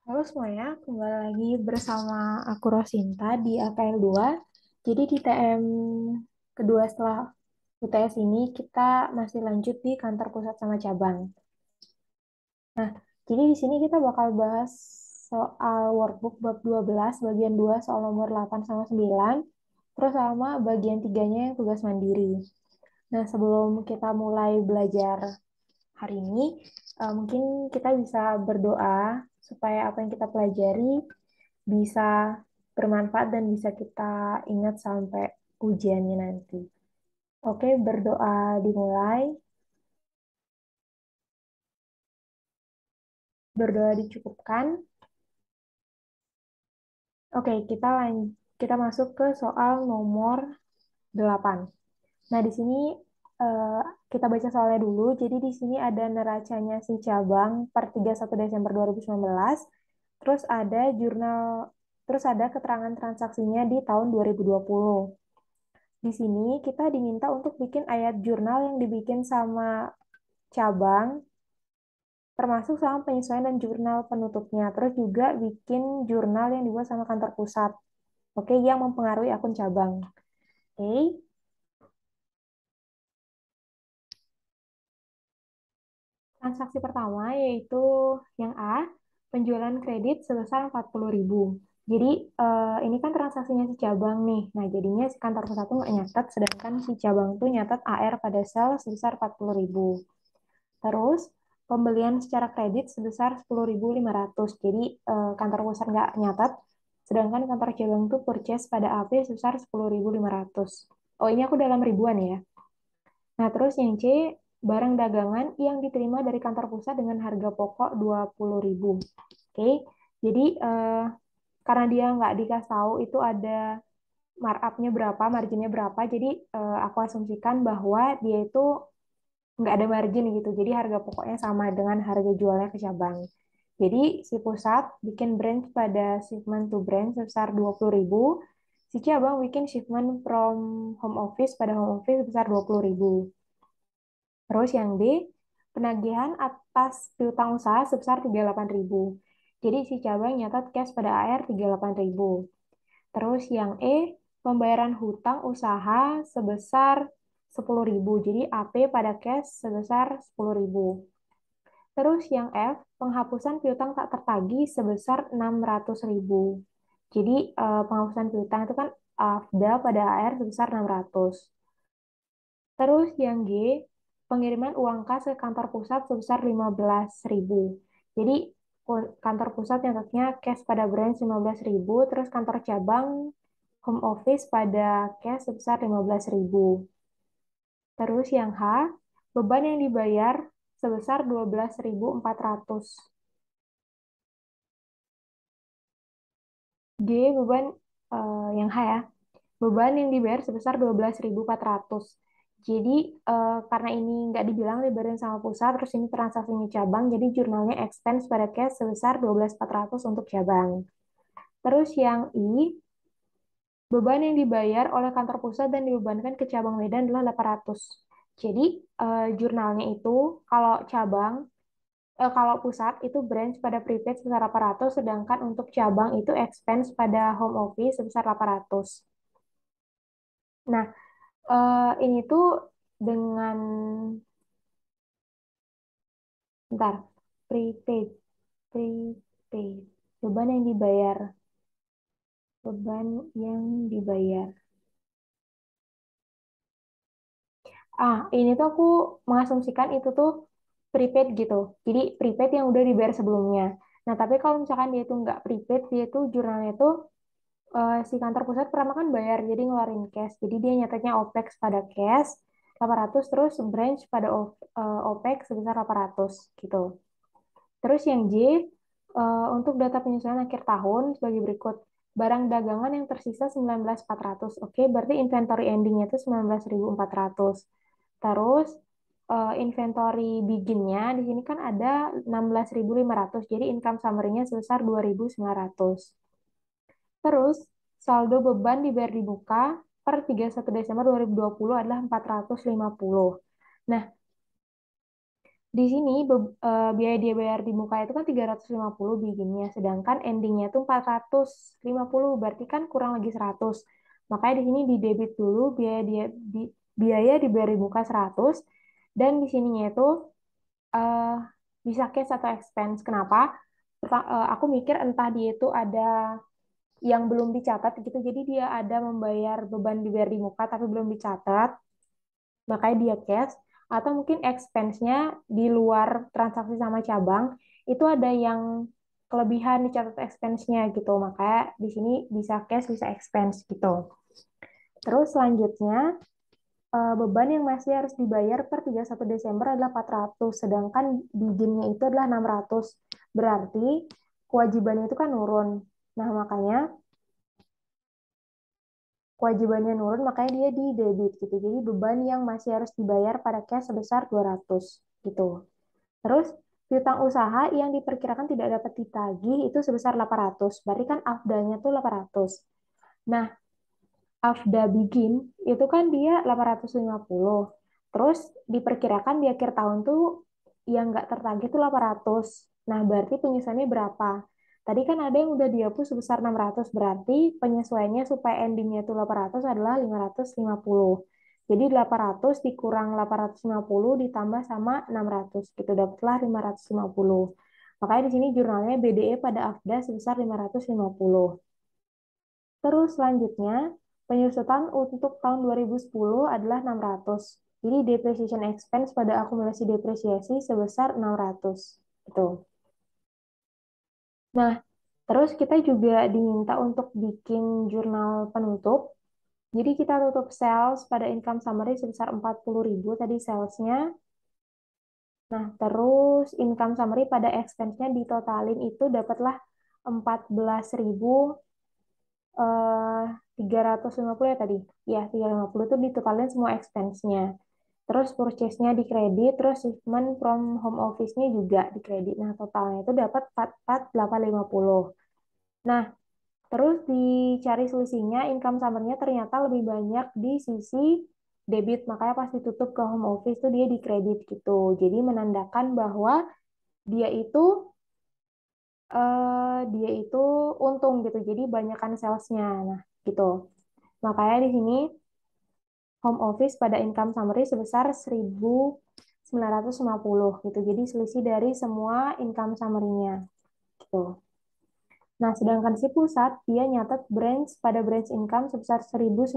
Halo semuanya, kembali lagi bersama aku Rosinta di AKL 2. Jadi di TM kedua setelah UTS ini kita masih lanjut di kantor pusat sama cabang. Nah, jadi di sini kita bakal bahas soal workbook bab 12 bagian 2 soal nomor 8 sama 9, terus sama bagian tiganya yang tugas mandiri. Nah, sebelum kita mulai belajar hari ini, mungkin kita bisa berdoa supaya apa yang kita pelajari bisa bermanfaat dan bisa kita ingat sampai ujiannya nanti. Oke, berdoa dimulai. Berdoa dicukupkan. Oke, kita masuk ke soal nomor 8. Nah, di sini eh, kita baca soalnya dulu. Jadi di sini ada neracanya si cabang per 31 Desember 2019. Terus ada jurnal, terus ada keterangan transaksinya di tahun 2020. Di sini kita diminta untuk bikin ayat jurnal yang dibikin sama cabang, termasuk sama penyesuaian dan jurnal penutupnya. Terus juga bikin jurnal yang dibuat sama kantor pusat. Oke, yang mempengaruhi akun cabang. Oke, transaksi pertama yaitu yang A, penjualan kredit sebesar 40.000. Jadi ini kan transaksinya si cabang nih. Nah, jadinya si kantor pusat tuh nggak nyatet, sedangkan si cabang tuh nyatet AR pada sel sebesar 40.000. Terus pembelian secara kredit sebesar 10.500. Jadi kantor pusat nggak nyatat, sedangkan kantor cabang tuh purchase pada AP sebesar 10.500. Oh, ini aku dalam ribuan ya. Nah, terus yang C, barang dagangan yang diterima dari kantor pusat dengan harga pokok 20.000. Oke, jadi karena dia nggak dikasih tahu itu ada markup-nya berapa, marginnya berapa, jadi aku asumsikan bahwa dia itu nggak ada margin gitu. Jadi harga pokoknya sama dengan harga jualnya ke cabang. Jadi si pusat bikin branch pada shipment to branch sebesar 20.000. Si cabang bikin shipment from home office pada home office sebesar 20.000. Terus yang D, penagihan atas piutang usaha sebesar 38.000. Jadi si cabang nyatat cash pada AR 38.000. Terus yang E, pembayaran hutang usaha sebesar 10.000. Jadi AP pada cash sebesar 10.000. Terus yang F, penghapusan piutang tak tertagih sebesar 600.000. Jadi penghapusan piutang itu kan AFDA pada AR sebesar 600. Terus yang G, pengiriman uang kas ke kantor pusat sebesar 15.000. Jadi kantor pusat nyatetnya cash pada branch 15.000, terus kantor cabang home office pada cash sebesar 15.000. Terus yang H, beban yang dibayar sebesar 12.400. G, beban yang H ya. Beban yang dibayar sebesar 12.400. Jadi karena ini nggak dibilang dibayarin sama pusat, terus ini transaksinya cabang, jadi jurnalnya expense pada cash sebesar 12.400 untuk cabang. Terus yang I, beban yang dibayar oleh kantor pusat dan dibebankan ke cabang Medan adalah 800. Jadi jurnalnya itu kalau cabang, kalau pusat itu branch pada prepaid sebesar 800, sedangkan untuk cabang itu expense pada home office sebesar 800. Nah, ini tuh dengan, bentar, prepaid, prepaid, beban yang dibayar, beban yang dibayar. Ini tuh aku mengasumsikan itu tuh prepaid gitu. Jadi prepaid yang udah dibayar sebelumnya. Nah, tapi kalau misalkan dia itu nggak prepaid, dia itu jurnalnya itu si kantor pusat pertama kan bayar, jadi ngeluarin cash. Jadi dia nyatetnya OPEX pada cash 800, terus branch pada OPEX sebesar 800 gitu. Terus yang J, untuk data penyesuaian akhir tahun sebagai berikut. Barang dagangan yang tersisa 19.400. Oke, berarti inventory endingnya itu 19.400. Terus inventory beginnya di sini kan ada 16.500. Jadi income summary-nya sebesar 2.900. Terus saldo beban dibayar di muka per 31 Desember 2020 adalah 450. Nah, Di sini biaya dia bayar di muka itu kan 350 bikinnya, sedangkan endingnya itu 450, berarti kan kurang lagi 100. Makanya di sini di debit dulu biaya dibayar di muka 100, dan di sininya itu eh, bisa cash atau expense. Kenapa? Aku mikir entah dia itu ada yang belum dicatat gitu, jadi dia ada membayar beban dibayar di muka tapi belum dicatat, makanya dia cash, atau mungkin expense-nya di luar transaksi sama cabang itu ada yang kelebihan dicatat expense-nya gitu, makanya di sini bisa cash bisa expense gitu. Terus selanjutnya beban yang masih harus dibayar per 31 Desember adalah 400, sedangkan biginnya itu adalah 600, berarti kewajibannya itu kan nurun. Nah, makanya kewajibannya nurun, makanya dia di debit gitu. Jadi beban yang masih harus dibayar pada cash sebesar 200 gitu. Terus piutang usaha yang diperkirakan tidak dapat ditagih itu sebesar 800. Berarti kan afdanya tuh 800. Nah, afda bikin itu kan dia 850. Terus diperkirakan di akhir tahun tuh yang nggak tertagih tuh 800. Nah, berarti penyesuaiannya berapa? Tadi kan ada yang udah dihapus sebesar 600, berarti penyesuaiannya supaya endingnya itu 800 adalah 550. Jadi 800 dikurang 850 ditambah sama 600, gitu dapatlah 550. Makanya di sini jurnalnya BDE pada AFDA sebesar 550. Terus selanjutnya, penyusutan untuk tahun 2010 adalah 600. Jadi depreciation expense pada akumulasi depresiasi sebesar 600. Itu. Nah, terus kita juga diminta untuk bikin jurnal penutup. Jadi kita tutup sales pada income summary sebesar 40.000 tadi salesnya. Nah, terus income summary pada expense-nya ditotalin itu dapatlah 14.000 eh 350 ya tadi. Ya, 350 itu ditotalin semua expense-nya. Terus purchase-nya di kredit, terus shipment from home office-nya juga di kredit. Nah, totalnya itu dapat 44.850. Nah, terus dicari selisihnya, income summary-nya ternyata lebih banyak di sisi debit. Makanya pas ditutup ke home office tuh dia di kredit gitu. Jadi menandakan bahwa dia itu dia itu untung gitu. Jadi banyakkan sales-nya. Nah, gitu. Makanya di sini home office pada income summary sebesar 1.950 gitu. Jadi selisih dari semua income summary-nya gitu. Nah, sedangkan si pusat dia nyatet branch pada branch income sebesar 1.950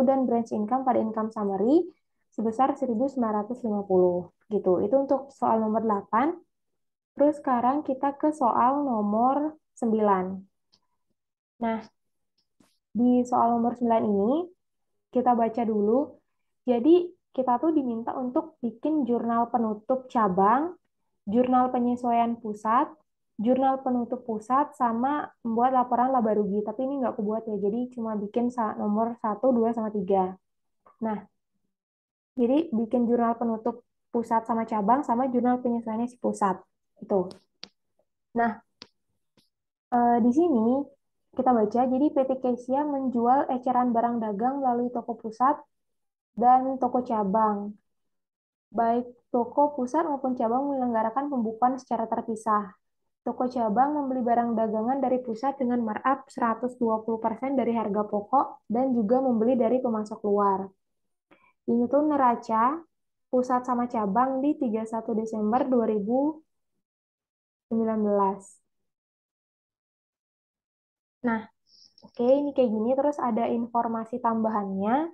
dan branch income pada income summary sebesar 1.950 gitu. Itu untuk soal nomor 8. Terus sekarang kita ke soal nomor 9. Nah, di soal nomor 9 ini kita baca dulu. Jadi kita tuh diminta untuk bikin jurnal penutup cabang, jurnal penyesuaian pusat, jurnal penutup pusat, sama membuat laporan laba rugi. Tapi ini nggak kebuat ya, jadi cuma bikin nomor 1, 2, sama 3. Nah, jadi bikin jurnal penutup pusat sama cabang, sama jurnal penyesuaiannya si pusat. Itu. Nah, di sini kita baca, jadi PT Kesia menjual eceran barang dagang melalui toko pusat dan toko cabang. Baik toko pusat maupun cabang menyelenggarakan pembukuan secara terpisah. Toko cabang membeli barang dagangan dari pusat dengan markup 120% dari harga pokok dan juga membeli dari pemasok luar. Ini tuh neraca pusat sama cabang di 31 Desember 2019. Nah, oke, ini kayak gini. Terus ada informasi tambahannya.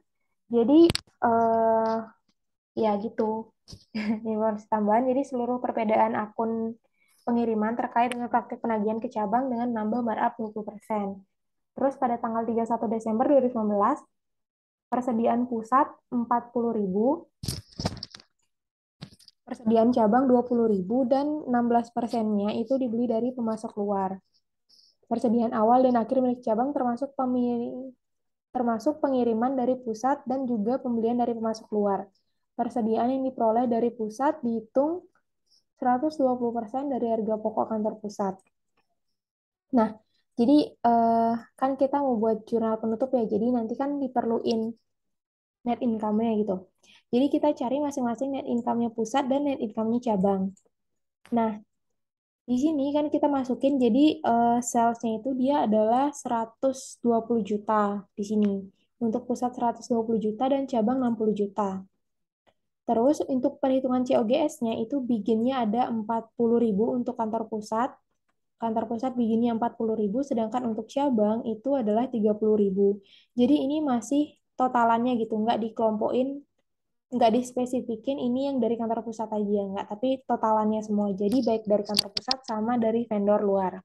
Jadi, eh, ya gitu. Informasi tambahan, jadi seluruh perbedaan akun pengiriman terkait dengan praktik penagihan ke cabang dengan nambah markup 20%. Terus pada tanggal 31 Desember 2019, persediaan pusat 40.000, persediaan cabang 20.000, dan 16%-nya itu dibeli dari pemasok luar. Persediaan awal dan akhir milik cabang termasuk pengiriman dari pusat dan juga pembelian dari pemasok luar. Persediaan yang diperoleh dari pusat dihitung 120% dari harga pokok kantor pusat. Nah, jadi kan kita mau buat jurnal penutup ya, jadi nanti kan diperluin net income-nya gitu. Jadi kita cari masing-masing net income-nya pusat dan net income-nya cabang. Nah, di sini kan kita masukin jadi sales-nya itu dia adalah 120 juta di sini. Untuk pusat 120 juta dan cabang 60 juta. Terus untuk perhitungan COGS-nya itu biginnya ada 40.000 untuk kantor pusat. Kantor pusat biginnya 40.000, sedangkan untuk cabang itu adalah 30.000. Jadi ini masih totalannya gitu, nggak dikelompokin, nggak dispesifikin ini yang dari kantor pusat aja, nggak, tapi totalannya semua. Jadi baik dari kantor pusat sama dari vendor luar.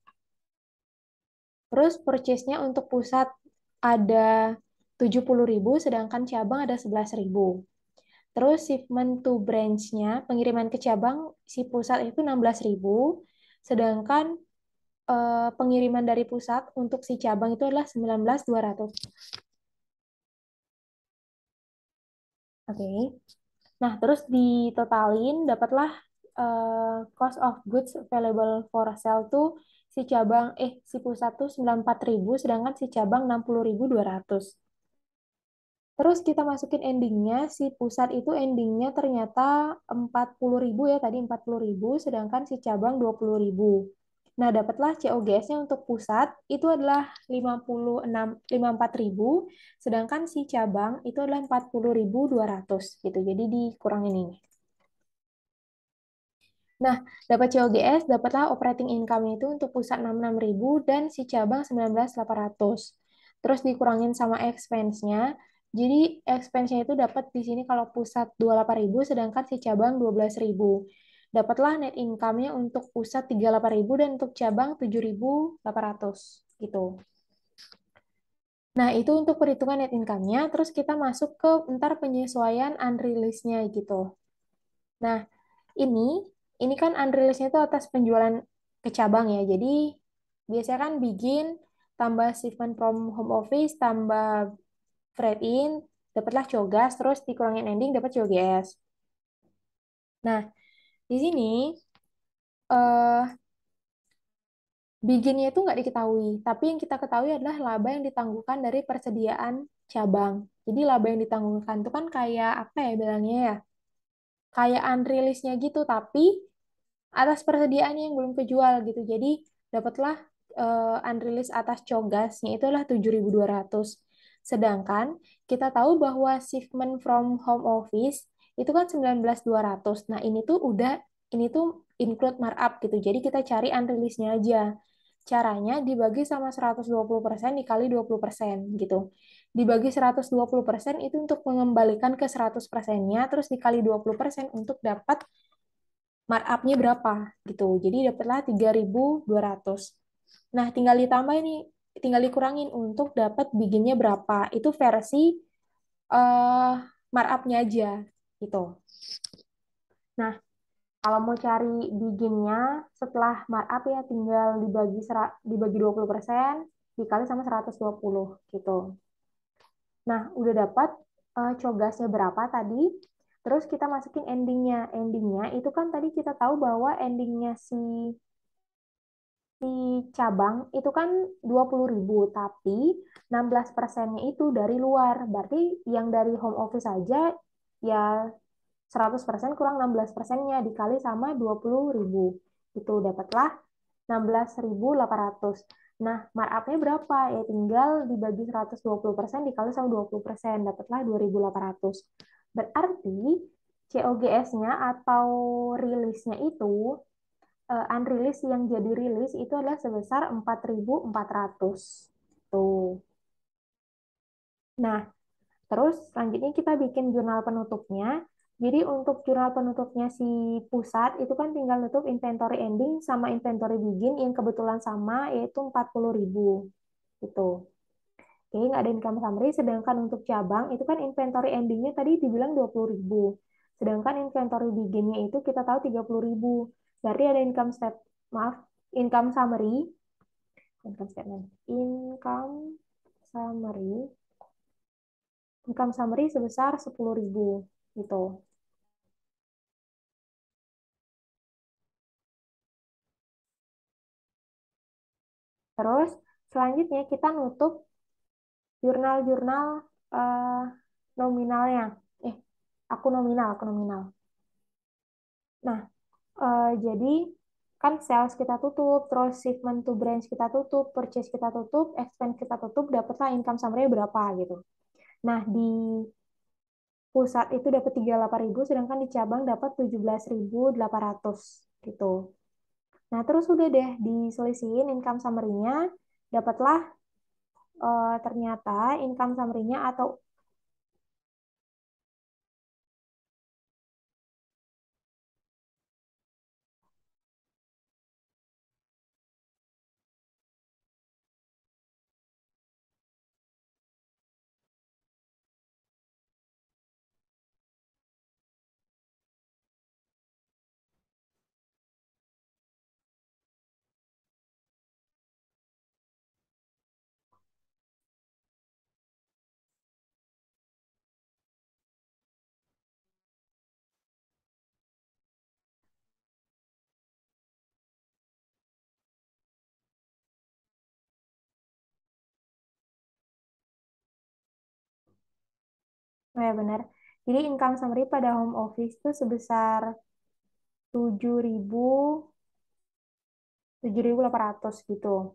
Terus purchase-nya untuk pusat ada 70.000, sedangkan cabang ada 11.000. Terus shipment to branch-nya, pengiriman ke cabang, si pusat itu 16.000, sedangkan pengiriman dari pusat untuk si cabang itu adalah 19.200. Oke. Okay. Nah, terus ditotalin dapatlah cost of goods available for sale tuh si pusat tuh 94.000, sedangkan si cabang 60.200. Terus kita masukin endingnya, si pusat itu endingnya ternyata 40.000 ya, tadi 40.000, sedangkan si cabang 20.000. Nah, dapatlah COGS-nya untuk pusat itu adalah 54.000, sedangkan si cabang itu adalah 40.200 gitu. Jadi dikurangin ini. Nah, dapat COGS, dapatlah operating income itu untuk pusat 66.000 dan si cabang 19.800. Terus dikurangin sama expense-nya. Jadi expense-nya itu dapat di sini kalau pusat 28.000 sedangkan si cabang 12.000. Dapatlah net income-nya untuk pusat 38.000 dan untuk cabang 7.800 gitu. Nah, itu untuk perhitungan net income-nya. Terus kita masuk ke ntar penyesuaian unreleased-nya gitu. Nah, ini ini kan unreleased-nya itu atas penjualan ke cabang ya. Jadi biasanya kan bikin tambah shipment from home office tambah freight in dapatlah COGAS terus dikurangin ending dapat COGS. Nah, di sini eh biginnya itu nggak diketahui, tapi yang kita ketahui adalah laba yang ditangguhkan dari persediaan cabang. Jadi laba yang ditangguhkan itu kan kayak apa ya bilangnya ya? Kayak unreleased-nya gitu, tapi atas persediaan yang belum kejual gitu. Jadi dapatlah unreleased atas cogasnya itu adalah 7.200. Sedangkan kita tahu bahwa shipment from home office itu kan 19.200. Nah, ini tuh include markup gitu. Jadi kita cari unreleased-nya aja. Caranya dibagi sama 120% dikali 20% gitu. Dibagi 120% itu untuk mengembalikan ke 100%-nya, terus dikali 20% untuk dapat markup-nya berapa gitu. Jadi dapatlah 3.200. Nah, tinggal dikurangin untuk dapat biginnya berapa. Itu versi eh markup-nya aja gitu. Nah, kalau mau cari biginnya setelah markup ya tinggal dibagi 20% dikali sama 120 gitu. Nah, udah dapat cogasnya berapa tadi. Terus kita masukin endingnya. Endingnya itu kan tadi kita tahu bahwa endingnya si cabang itu kan 20.000, tapi 16%-nya itu dari luar. Berarti yang dari home office aja ya 100% kurang 16%-nya dikali sama 20.000. Itu dapatlah 16.800. Nah, markup-nya berapa? Ya tinggal dibagi 120% dikali sama 20%, dapatlah 2.800. Berarti COGS-nya atau rilisnya itu unrilis yang jadi rilis itu adalah sebesar 4.400. Tuh. Nah, terus selanjutnya kita bikin jurnal penutupnya. Jadi untuk jurnal penutupnya si pusat itu kan tinggal nutup inventory ending sama inventory begin yang kebetulan sama yaitu 40.000 gitu. Oke, nggak ada income summary. Sedangkan untuk cabang itu kan inventory endingnya tadi dibilang 20.000. Sedangkan inventory beginnya itu kita tahu 30.000. Berarti ada maaf, income summary, income statement, summary, income summary sebesar 10.000 gitu. Terus selanjutnya kita nutup jurnal-jurnal eh, nominalnya. Eh, aku nominal. Nah, jadi kan sales kita tutup, terus shipment to branch kita tutup, purchase kita tutup, expense kita tutup, dapatlah income summary berapa gitu. Nah, di pusat itu dapat 38.000, sedangkan di cabang dapat 17.800 gitu. Nah, terus udah deh diselisihin income summary-nya, dapatlah ternyata income summary-nya atau ya benar. Jadi income summary pada home office itu sebesar 7.800 gitu.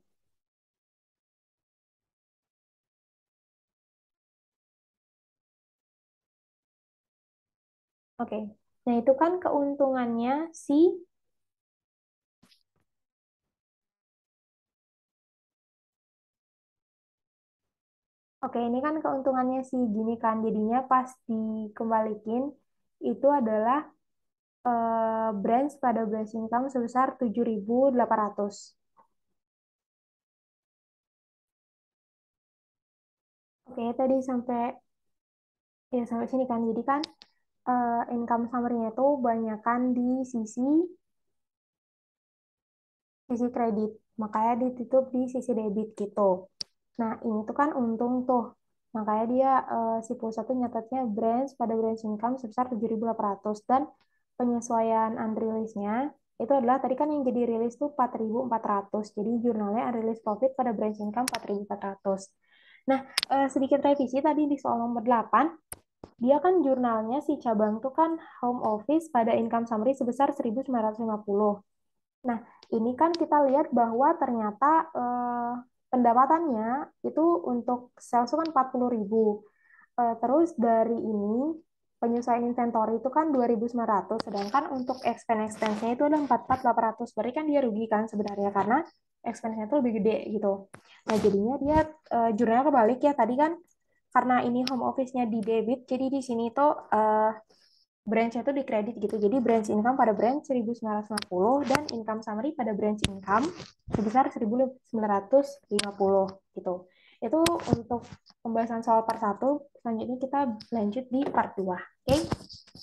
Oke. Nah, itu kan keuntungannya si Oke, ini kan keuntungannya sih gini kan. Jadinya pas dikembalikin itu adalah branch pada branch income sebesar 7.800. Oke, tadi sampai sini kan. Jadi kan income summary-nya itu banyakan di sisi kredit. Makanya ditutup di sisi debit gitu. Nah, ini tuh kan untung tuh. Makanya dia si pusat tuh nyatetnya branch pada branch income sebesar 7.800 dan penyesuaian unreleased-nya itu adalah tadi kan yang jadi rilis tuh 4.400. Jadi jurnalnya unreleased profit pada branch income 4.400. Nah, sedikit revisi tadi di soal nomor 8, dia kan jurnalnya si cabang tuh kan home office pada income summary sebesar 1.950. Nah, ini kan kita lihat bahwa ternyata pendapatannya itu untuk sales itu kan 40.000. Terus dari ini penyesuaian inventory itu kan 2.900, sedangkan untuk expense-nya itu ada 4.800. Berarti kan dia rugi kan sebenarnya karena expense-nya itu lebih gede gitu. Nah, jadinya dia jurnalnya kebalik ya. Tadi kan karena ini home office-nya di debit, jadi di sini tuh branch itu di kredit gitu. Jadi branch income pada branch 1.950 dan income summary pada branch income sebesar 1.950 gitu. Itu untuk pembahasan soal part 1. Selanjutnya kita lanjut di part 2. Oke? Okay?